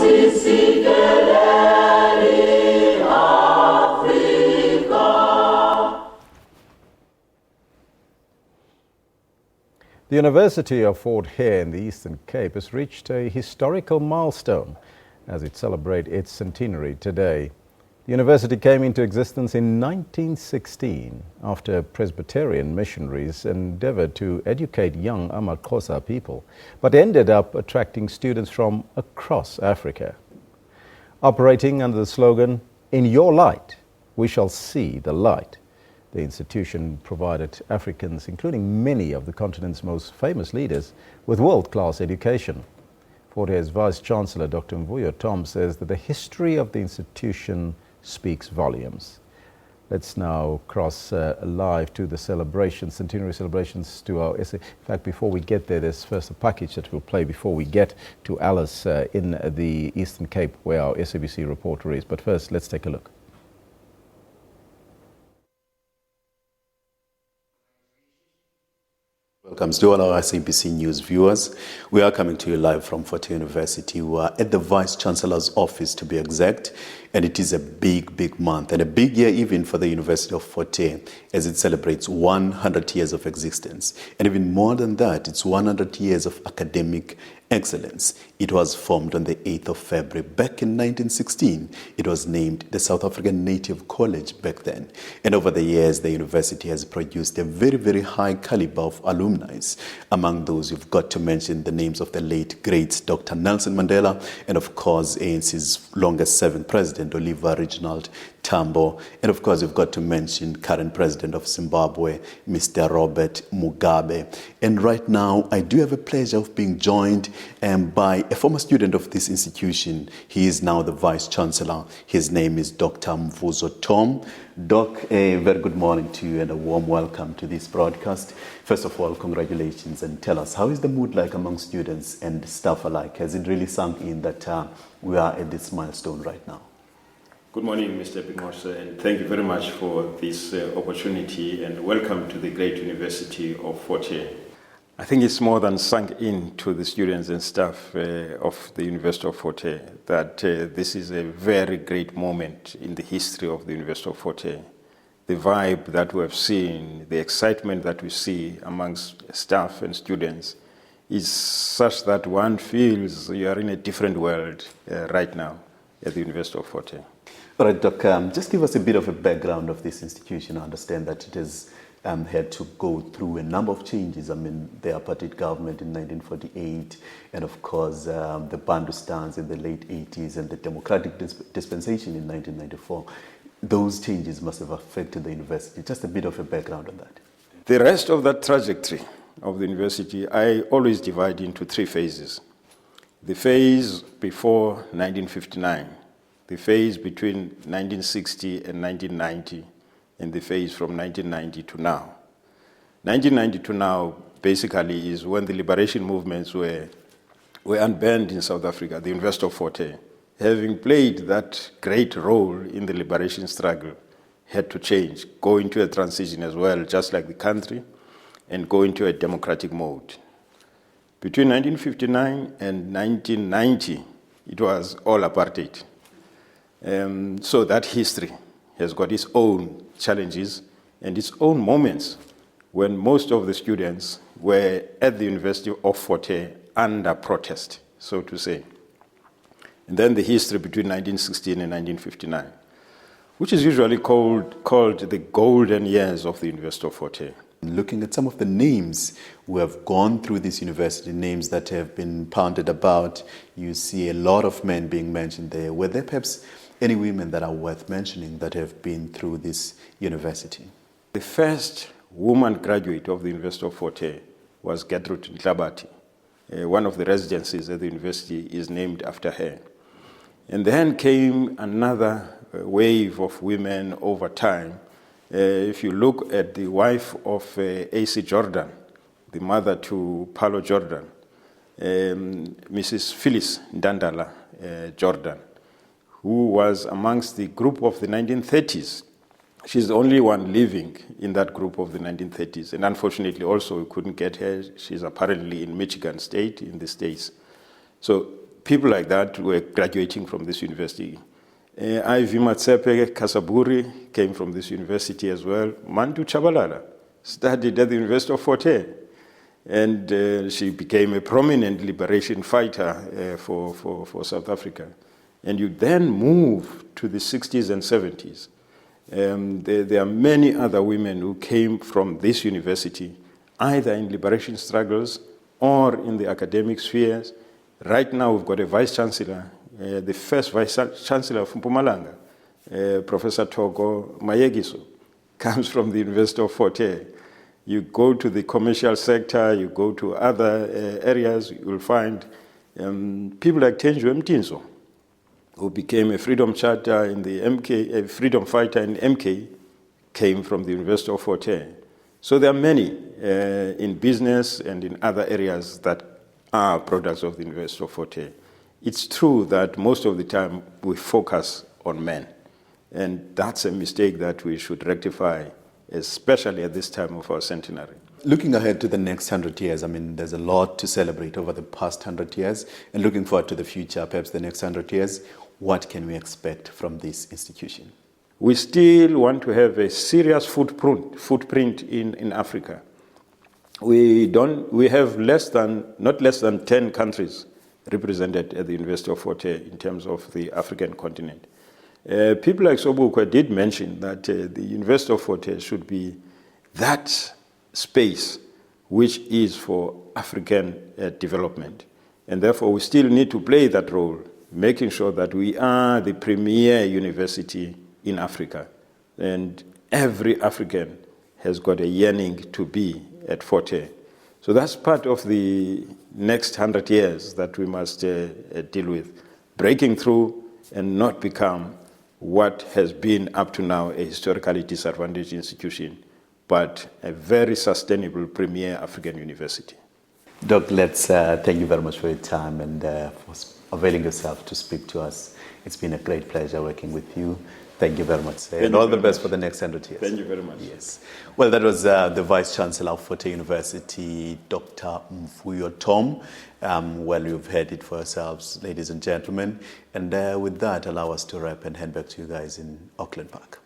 The University of Fort Hare in the Eastern Cape has reached a historical milestone as it celebrates its centenary today. The university came into existence in 1916 after Presbyterian missionaries endeavored to educate young amaXhosa people, but ended up attracting students from across Africa. Operating under the slogan, "In your light, we shall see the light," the institution provided Africans, including many of the continent's most famous leaders, with world-class education. Fort Hare's Vice Chancellor, Dr. Mvuyo Tom, says that the history of the institution speaks volumes. Let's now cross live to the celebrations, centenary celebrations, to our essay. In fact, before we get there, there's first a package that we'll play before we get to Alice in the Eastern Cape, where our SABC reporter is. But first, let's take a look. Welcome to all our SABC News viewers. We are coming to you live from Fort Hare University. We are at the Vice Chancellor's office, to be exact, and it is a big month and a big year even for the University of Fort Hare as it celebrates 100 years of existence. And even more than that, it's 100 years of academic excellence. It was formed on the 8th of February back in 1916. It was named the South African Native College back then. And over the years, the university has produced a very high caliber of alumni. Among those, you've got to mention the names of the late great Dr. Nelson Mandela, and of course, ANC's longest serving president, Oliver Reginald Tambo. And of course, you've got to mention current president of Zimbabwe, Mr. Robert Mogabe. And right now, I do have a pleasure of being joined by a former student of this institution. He is now the Vice Chancellor. His name is Dr. Mvuyo Tom. Doc, a very good morning to you and a warm welcome to this broadcast. First of all, congratulations, and tell us, how is the mood like among students and staff alike? Has it really sunk in that we are at this milestone right now? Good morning, Mr. Binqose, and thank you very much for this opportunity, and welcome to the great University of Fort Hare. I think it's more than sunk in to the students and staff of the University of Fort Hare that this is a very great moment in the history of the University of Fort Hare. The vibe that we have seen, the excitement that we see amongst staff and students is such that one feels you are in a different world right now at the University of Fort Hare. All right, Doc, just give us a bit of a background of this institution. I understand that it has had to go through a number of changes. I mean, the apartheid government in 1948, and of course, the Bandustans in the late 80s, and the democratic dispensation in 1994. Those changes must have affected the university. Just a bit of a background on that. The rest of that trajectory of the university, I always divide into three phases. The phase before 1959, the phase between 1960 and 1990, and the phase from 1990 to now. 1990 to now basically is when the liberation movements were unbanned in South Africa. The University of Fort Hare, having played that great role in the liberation struggle, had to change, go into a transition as well, just like the country, and go into a democratic mode. Between 1959 and 1990, it was all apartheid. So that history has got its own challenges and its own moments when most of the students were at the University of Fort Hare under protest, so to say. And then the history between 1916 and 1959, which is usually called the golden years of the University of Fort Hare. Looking at some of the names who have gone through this university, names that have been pounded about, you see a lot of men being mentioned there. Were there perhaps any women that are worth mentioning that have been through this university? The first woman graduate of the University of Fort Hare was Gertrude Ntlabati. One of the residences at the university is named after her. And then came another wave of women over time. If you look at the wife of A.C. Jordan, the mother to Paulo Jordan, Mrs. Phyllis Ndandala Jordan, who was amongst the group of the 1930s. She's the only one living in that group of the 1930s. And unfortunately, also, we couldn't get her. She's apparently in Michigan State, in the States. So people like that were graduating from this university. Ivy Matsepe Kasaburi came from this university as well. Mantu Chabalala studied at the University of Fort Hare, and she became a prominent liberation fighter for South Africa. And you then move to the 60s and 70s. There are many other women who came from this university, either in liberation struggles or in the academic spheres. Right now, we've got a vice chancellor, the first vice chancellor of Mpumalanga, Professor Togo Mayegiso, comes from the University of Fort Hare. You go to the commercial sector, you go to other areas, you'll find people like Tenjwe Mtinso, who became a freedom charter in the MK, a freedom fighter in MK, came from the University of Fort Hare. So there are many in business and in other areas that are products of the University of Fort Hare. It's true that most of the time we focus on men, and that's a mistake that we should rectify, especially at this time of our centenary. Looking ahead to the next 100 years, I mean, there's a lot to celebrate over the past 100 years, and looking forward to the future, perhaps the next 100 years, what can we expect from this institution? We still want to have a serious footprint in Africa. We have not less than 10 countries represented at the University of Fort Hare in terms of the African continent. People like Sobukwe did mention that the University of Fort Hare should be that space which is for African development. And therefore, we still need to play that role, making sure that we are the premier university in Africa. And every African has got a yearning to be at Fort Hare. So that's part of the next 100 years that we must deal with, breaking through and not become what has been up to now a historically disadvantaged institution, but a very sustainable premier African university. Doc, let's thank you very much for your time and for availing yourself to speak to us. It's been a great pleasure working with you. Thank you very much, sir. And all the best for the next 100 years. Thank you very much. Yes. Well, that was the Vice Chancellor of Fort Hare University, Dr. Mvuyo Tom. Well, you've heard it for yourselves, ladies and gentlemen. And with that, allow us to wrap and hand back to you guys in Auckland Park.